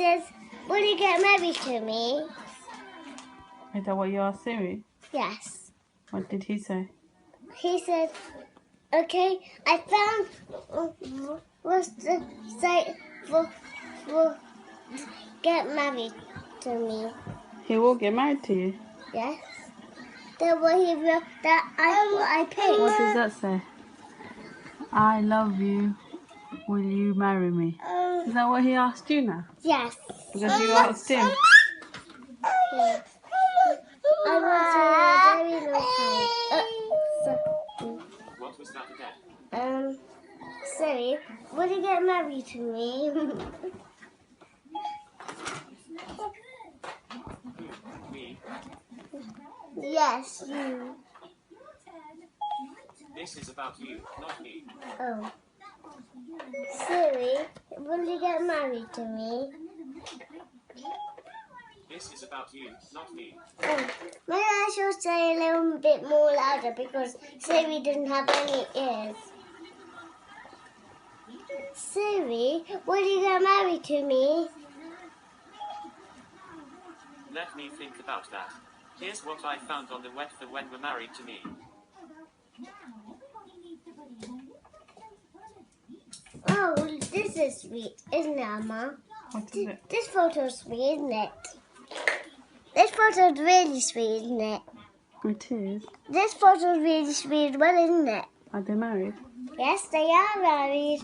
says, will you get married to me? Is that what you asked Siri? Yes. What did he say? He said, okay, I found what's the site for get married to me. He will get married to you. Yes. That what he will. What I picked. What does that say? I love you. Will you marry me? Is that what he asked you now? Yes. Because you asked him. Yes. I was a very long time. What was that again? Sorry, will you get married to me? Me? Yes, you. This is about you, not me. Oh. Siri, will you get married to me? This is about you, not me. Oh. Maybe I should say a little bit more louder because Siri doesn't have any ears. Siri, will you get married to me? Let me think about that. Here's what I found on the web for when we're married to me. Oh, this is sweet, isn't it, Emma? What is it? This photo's sweet, isn't it? This photo's really sweet, isn't it? It is. This photo's really sweet as well, isn't it? Are they married? Yes, they are married.